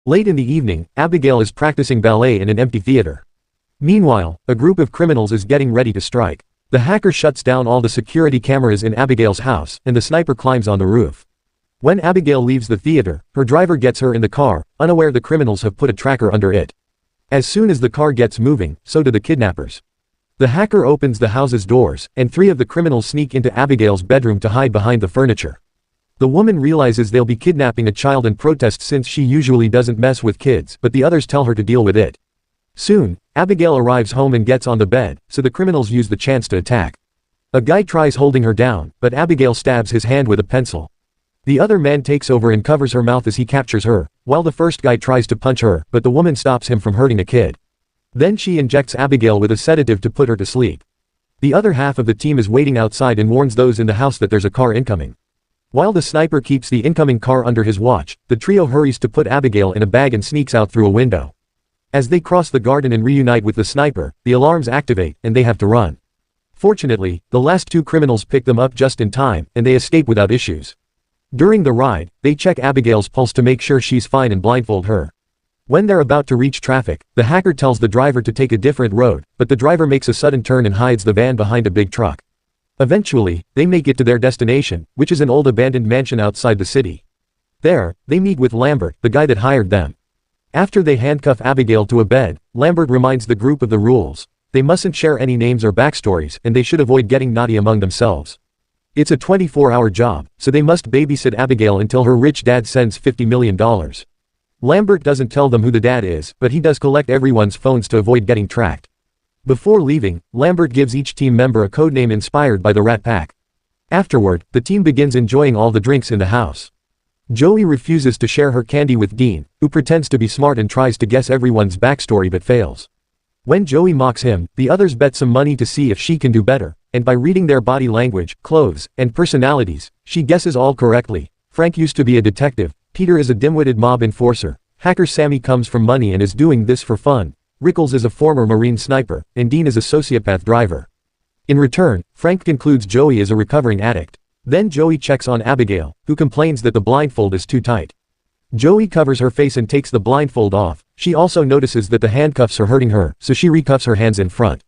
Late in the evening, Abigail is practicing ballet in an empty theater. Meanwhile, a group of criminals is getting ready to strike. The hacker shuts down all the security cameras in Abigail's house, and the sniper climbs on the roof. When Abigail leaves the theater, her driver gets her in the car, unaware the criminals have put a tracker under it. As soon as the car gets moving, so do the kidnappers. The hacker opens the house's doors, and 3 of the criminals sneak into Abigail's bedroom to hide behind the furniture. The woman realizes they'll be kidnapping a child and protests since she usually doesn't mess with kids, but the others tell her to deal with it. Soon, Abigail arrives home and gets on the bed, so the criminals use the chance to attack. A guy tries holding her down, but Abigail stabs his hand with a pencil. The other man takes over and covers her mouth as he captures her, while the first guy tries to punch her, but the woman stops him from hurting a kid. Then she injects Abigail with a sedative to put her to sleep. The other half of the team is waiting outside and warns those in the house that there's a car incoming. While the sniper keeps the incoming car under his watch, the trio hurries to put Abigail in a bag and sneaks out through a window. As they cross the garden and reunite with the sniper, the alarms activate, and they have to run. Fortunately, the last 2 criminals pick them up just in time, and they escape without issues. During the ride, they check Abigail's pulse to make sure she's fine and blindfold her. When they're about to reach traffic, the hacker tells the driver to take a different road, but the driver makes a sudden turn and hides the van behind a big truck. Eventually, they make it to their destination, which is an old abandoned mansion outside the city. There, they meet with Lambert, the guy that hired them. After they handcuff Abigail to a bed, Lambert reminds the group of the rules. They mustn't share any names or backstories, and they should avoid getting naughty among themselves. It's a 24-hour job, so they must babysit Abigail until her rich dad sends $50 million. Lambert doesn't tell them who the dad is, but he does collect everyone's phones to avoid getting tracked. Before leaving, Lambert gives each team member a codename inspired by the Rat Pack. Afterward, the team begins enjoying all the drinks in the house. Joey refuses to share her candy with Dean, who pretends to be smart and tries to guess everyone's backstory but fails. When Joey mocks him, the others bet some money to see if she can do better, and by reading their body language, clothes, and personalities, she guesses all correctly. Frank used to be a detective, Peter is a dim-witted mob enforcer, hacker Sammy comes from money and is doing this for fun, Rickles is a former Marine sniper, and Dean is a sociopath driver. In return, Frank concludes Joey is a recovering addict. Then Joey checks on Abigail, who complains that the blindfold is too tight. Joey covers her face and takes the blindfold off. She also notices that the handcuffs are hurting her, so she recuffs her hands in front.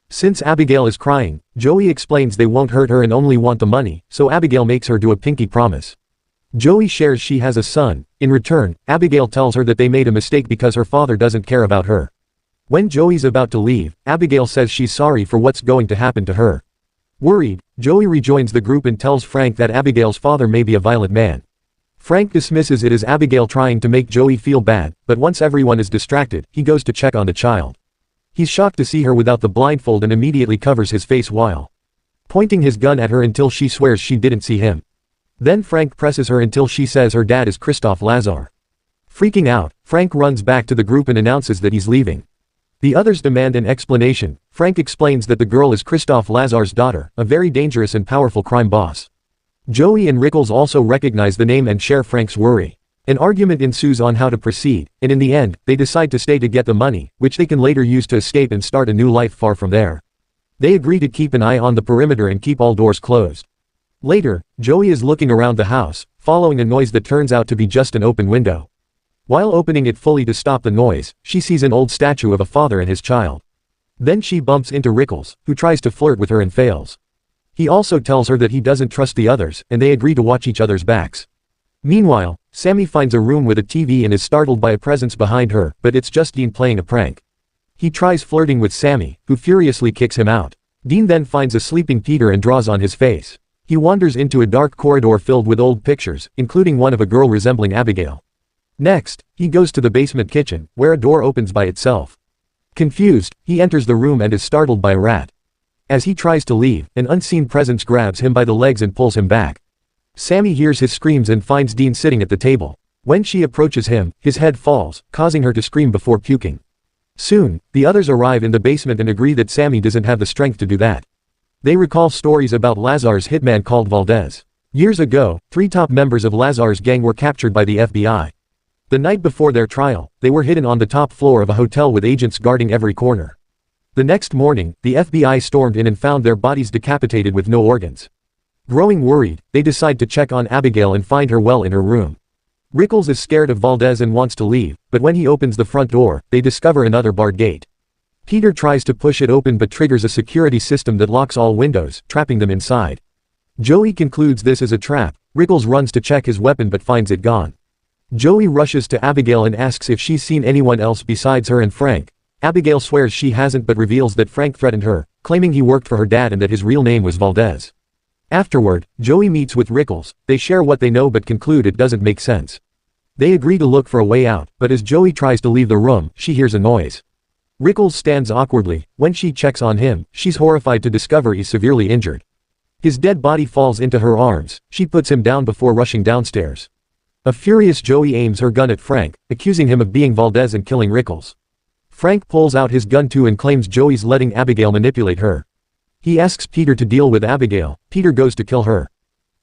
Since Abigail is crying, Joey explains they won't hurt her and only want the money, so Abigail makes her do a pinky promise. Joey shares she has a son. In return, Abigail tells her that they made a mistake because her father doesn't care about her. When Joey's about to leave, Abigail says she's sorry for what's going to happen to her. Worried, Joey rejoins the group and tells Frank that Abigail's father may be a violent man. Frank dismisses it as Abigail trying to make Joey feel bad, but once everyone is distracted, he goes to check on the child. He's shocked to see her without the blindfold and immediately covers his face while pointing his gun at her until she swears she didn't see him. Then Frank presses her until she says her dad is Christophe Lazar. Freaking out, Frank runs back to the group and announces that he's leaving. The others demand an explanation. Frank explains that the girl is Christophe Lazar's daughter, a very dangerous and powerful crime boss. Joey and Rickles also recognize the name and share Frank's worry. An argument ensues on how to proceed, and in the end, they decide to stay to get the money, which they can later use to escape and start a new life far from there. They agree to keep an eye on the perimeter and keep all doors closed. Later, Joey is looking around the house, following a noise that turns out to be just an open window. While opening it fully to stop the noise, she sees an old statue of a father and his child. Then she bumps into Rickles, who tries to flirt with her and fails. He also tells her that he doesn't trust the others, and they agree to watch each other's backs. Meanwhile, Sammy finds a room with a TV and is startled by a presence behind her, but it's just Dean playing a prank. He tries flirting with Sammy, who furiously kicks him out. Dean then finds a sleeping Peter and draws on his face. He wanders into a dark corridor filled with old pictures, including one of a girl resembling Abigail. Next, he goes to the basement kitchen, where a door opens by itself. Confused, he enters the room and is startled by a rat. As he tries to leave, an unseen presence grabs him by the legs and pulls him back. Sammy hears his screams and finds Dean sitting at the table. When she approaches him, his head falls, causing her to scream before puking. Soon, the others arrive in the basement and agree that Sammy doesn't have the strength to do that. They recall stories about Lazar's hitman called Valdez. Years ago, 3 top members of Lazar's gang were captured by the FBI. The night before their trial, they were hidden on the top floor of a hotel with agents guarding every corner. The next morning, the FBI stormed in and found their bodies decapitated with no organs. Growing worried, they decide to check on Abigail and find her well in her room. Rickles is scared of Valdez and wants to leave, but when he opens the front door, they discover another barred gate. Peter tries to push it open but triggers a security system that locks all windows, trapping them inside. Joey concludes this is a trap. Rickles runs to check his weapon but finds it gone. Joey rushes to Abigail and asks if she's seen anyone else besides her and Frank. Abigail swears she hasn't but reveals that Frank threatened her, claiming he worked for her dad and that his real name was Valdez. Afterward, Joey meets with Rickles. They share what they know but conclude it doesn't make sense. They agree to look for a way out, but as Joey tries to leave the room, she hears a noise. Rickles stands awkwardly. When she checks on him, she's horrified to discover he's severely injured. His dead body falls into her arms. She puts him down before rushing downstairs. A furious Joey aims her gun at Frank, accusing him of being Valdez and killing Rickles. Frank pulls out his gun too and claims Joey's letting Abigail manipulate her. He asks Peter to deal with Abigail. Peter goes to kill her.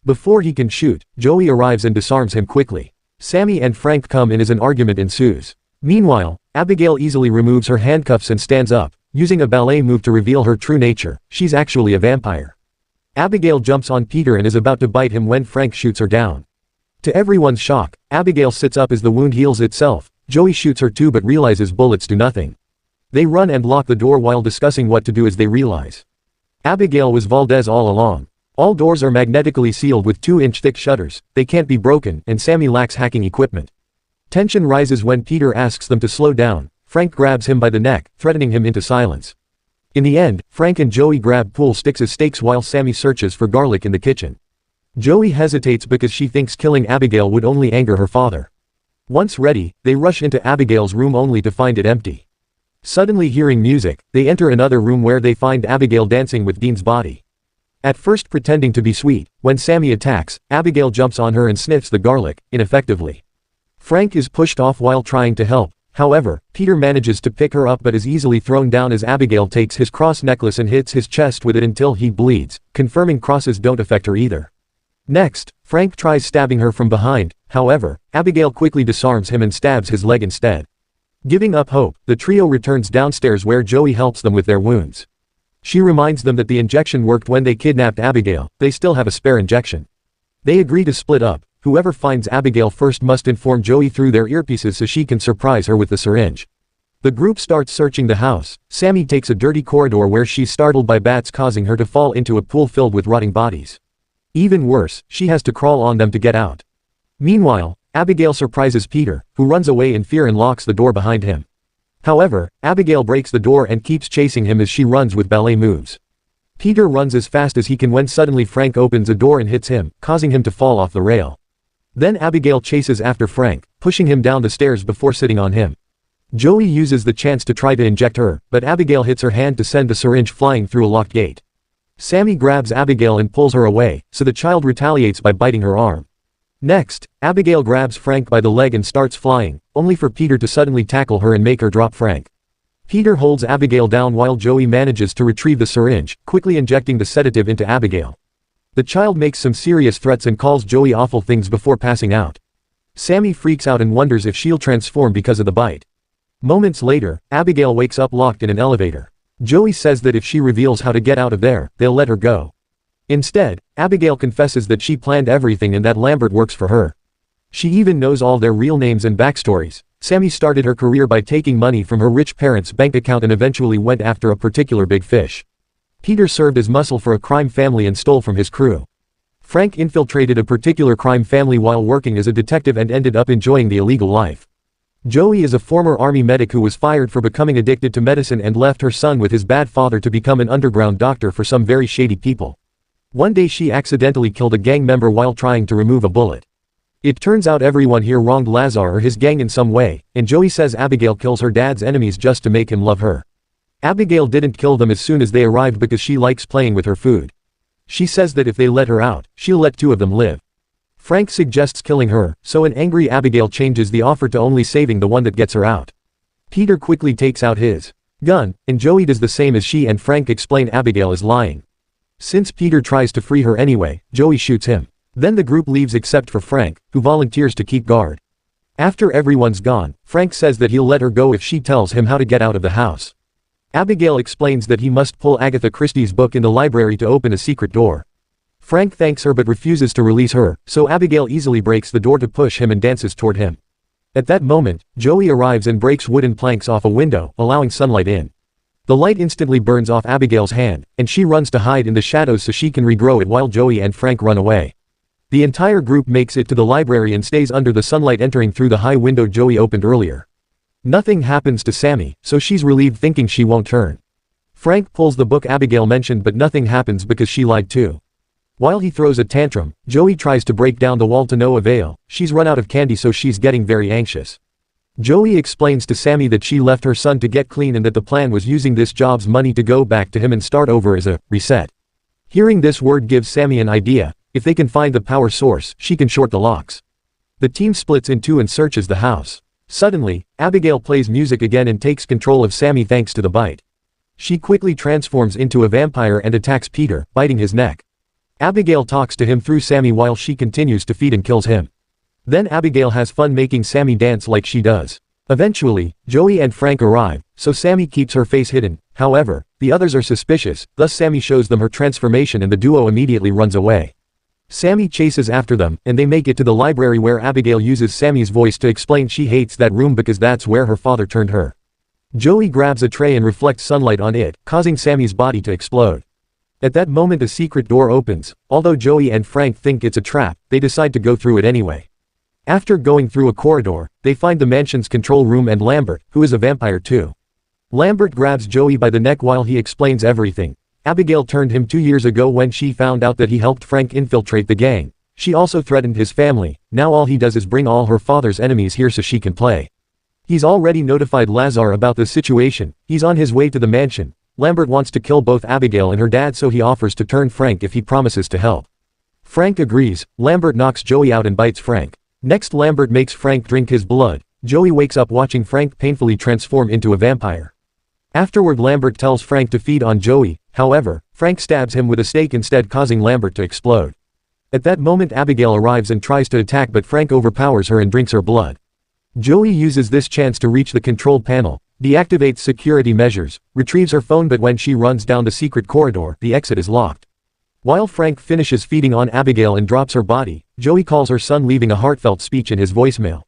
Before he can shoot, Joey arrives and disarms him quickly. Sammy and Frank come in as an argument ensues. Meanwhile, Abigail easily removes her handcuffs and stands up, using a ballet move to reveal her true nature. She's actually a vampire. Abigail jumps on Peter and is about to bite him when Frank shoots her down. To everyone's shock, Abigail sits up as the wound heals itself. Joey shoots her too but realizes bullets do nothing. They run and lock the door while discussing what to do as they realize Abigail was Valdez all along. All doors are magnetically sealed with 2-inch thick shutters. They can't be broken, and Sammy lacks hacking equipment. Tension rises when Peter asks them to slow down. Frank grabs him by the neck, threatening him into silence. In the end, Frank and Joey grab pool sticks as stakes while Sammy searches for garlic in the kitchen. Joey hesitates because she thinks killing Abigail would only anger her father. Once ready, they rush into Abigail's room only to find it empty. Suddenly hearing music, they enter another room where they find Abigail dancing with Dean's body. At first pretending to be sweet, when Sammy attacks, Abigail jumps on her and sniffs the garlic, ineffectively. Frank is pushed off while trying to help. However, Peter manages to pick her up but is easily thrown down as Abigail takes his cross necklace and hits his chest with it until he bleeds, confirming crosses don't affect her either. Next, Frank tries stabbing her from behind. However, Abigail quickly disarms him and stabs his leg instead. Giving up hope, the trio returns downstairs where Joey helps them with their wounds. She reminds them that the injection worked when they kidnapped Abigail. They still have a spare injection. They agree to split up. Whoever finds Abigail first must inform Joey through their earpieces so she can surprise her with the syringe. The group starts searching the house. Sammy takes a dirty corridor where she's startled by bats causing her to fall into a pool filled with rotting bodies. Even worse, she has to crawl on them to get out. Meanwhile, Abigail surprises Peter, who runs away in fear and locks the door behind him. However, Abigail breaks the door and keeps chasing him as she runs with ballet moves. Peter runs as fast as he can when suddenly Frank opens a door and hits him, causing him to fall off the rail. Then Abigail chases after Frank, pushing him down the stairs before sitting on him. Joey uses the chance to try to inject her, but Abigail hits her hand to send the syringe flying through a locked gate. Sammy grabs Abigail and pulls her away, so the child retaliates by biting her arm. Next, Abigail grabs Frank by the leg and starts flying, only for Peter to suddenly tackle her and make her drop Frank. Peter holds Abigail down while Joey manages to retrieve the syringe, quickly injecting the sedative into Abigail. The child makes some serious threats and calls Joey awful things before passing out. Sammy freaks out and wonders if she'll transform because of the bite. Moments later, Abigail wakes up locked in an elevator. Joey says that if she reveals how to get out of there, they'll let her go. Instead, Abigail confesses that she planned everything and that Lambert works for her. She even knows all their real names and backstories. Sammy started her career by taking money from her rich parents' bank account and eventually went after a particular big fish. Peter served as muscle for a crime family and stole from his crew. Frank infiltrated a particular crime family while working as a detective and ended up enjoying the illegal life. Joey is a former army medic who was fired for becoming addicted to medicine and left her son with his bad father to become an underground doctor for some very shady people. One day she accidentally killed a gang member while trying to remove a bullet. It turns out everyone here wronged Lazar or his gang in some way, and Joey says Abigail kills her dad's enemies just to make him love her. Abigail didn't kill them as soon as they arrived because she likes playing with her food. She says that if they let her out, she'll let 2 of them live. Frank suggests killing her, so an angry Abigail changes the offer to only saving the one that gets her out. Peter quickly takes out his gun, and Joey does the same as she and Frank explain Abigail is lying. Since Peter tries to free her anyway, Joey shoots him. Then the group leaves except for Frank, who volunteers to keep guard. After everyone's gone, Frank says that he'll let her go if she tells him how to get out of the house. Abigail explains that he must pull Agatha Christie's book in the library to open a secret door. Frank thanks her but refuses to release her, so Abigail easily breaks the door to push him and dances toward him. At that moment, Joey arrives and breaks wooden planks off a window, allowing sunlight in. The light instantly burns off Abigail's hand, and she runs to hide in the shadows so she can regrow it while Joey and Frank run away. The entire group makes it to the library and stays under the sunlight entering through the high window Joey opened earlier. Nothing happens to Sammy, so she's relieved thinking she won't turn. Frank pulls the book Abigail mentioned but nothing happens because she lied too. While he throws a tantrum, Joey tries to break down the wall to no avail. She's run out of candy so she's getting very anxious. Joey explains to Sammy that she left her son to get clean and that the plan was using this job's money to go back to him and start over as a reset. Hearing this word gives Sammy an idea. If they can find the power source, she can short the locks. The team splits in two and searches the house. Suddenly, Abigail plays music again and takes control of Sammy thanks to the bite. She quickly transforms into a vampire and attacks Peter, biting his neck. Abigail talks to him through Sammy while she continues to feed and kills him. Then Abigail has fun making Sammy dance like she does. Eventually, Joey and Frank arrive, so Sammy keeps her face hidden. However, the others are suspicious, thus Sammy shows them her transformation and the duo immediately runs away. Sammy chases after them, and they make it to the library where Abigail uses Sammy's voice to explain she hates that room because that's where her father turned her. Joey grabs a tray and reflects sunlight on it, causing Sammy's body to explode. At that moment a secret door opens. Although Joey and Frank think it's a trap, they decide to go through it anyway. After going through a corridor, they find the mansion's control room and Lambert, who is a vampire too. Lambert grabs Joey by the neck while he explains everything. Abigail turned him 2 years ago when she found out that he helped Frank infiltrate the gang. She also threatened his family. Now all he does is bring all her father's enemies here so she can play. He's already notified Lazar about the situation. He's on his way to the mansion. Lambert wants to kill both Abigail and her dad so he offers to turn Frank if he promises to help. Frank agrees. Lambert knocks Joey out and bites Frank. Next Lambert makes Frank drink his blood. Joey wakes up watching Frank painfully transform into a vampire. Afterward Lambert tells Frank to feed on Joey. However, Frank stabs him with a stake instead causing Lambert to explode. At that moment Abigail arrives and tries to attack but Frank overpowers her and drinks her blood. Joey uses this chance to reach the control panel, deactivates security measures, retrieves her phone but when she runs down the secret corridor, the exit is locked. While Frank finishes feeding on Abigail and drops her body, Joey calls her son leaving a heartfelt speech in his voicemail.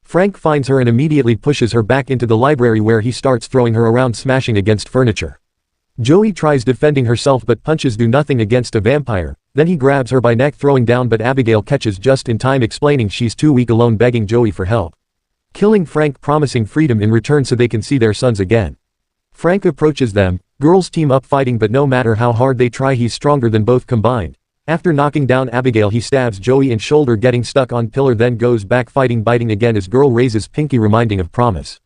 Frank finds her and immediately pushes her back into the library where he starts throwing her around smashing against furniture. Joey tries defending herself but punches do nothing against a vampire, then he grabs her by neck throwing down but Abigail catches just in time explaining she's too weak alone begging Joey for help. Killing Frank promising freedom in return so they can see their sons again. Frank approaches them, girls team up fighting but no matter how hard they try he's stronger than both combined. After knocking down Abigail he stabs Joey in shoulder getting stuck on pillar then goes back fighting biting again as girl raises pinky reminding of promise.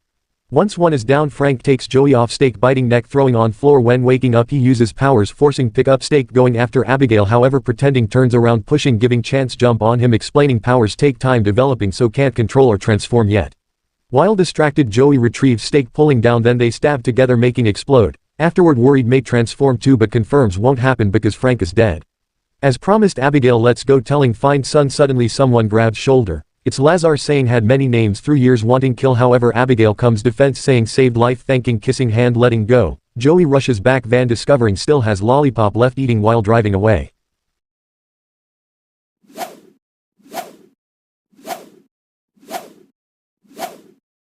Once one is down Frank takes Joey off stake biting neck throwing on floor when waking up he uses powers forcing pick up stake going after Abigail however pretending turns around pushing giving chance jump on him explaining powers take time developing so can't control or transform yet. While distracted Joey retrieves stake pulling down then they stab together making explode. Afterward worried may transform too but confirms won't happen because Frank is dead. As promised Abigail lets go telling find son suddenly someone grabs shoulder. It's Lazar saying had many names through years wanting kill however Abigail comes defense saying saved life thanking kissing hand letting go. Joey rushes back van discovering still has lollipop left eating while driving away.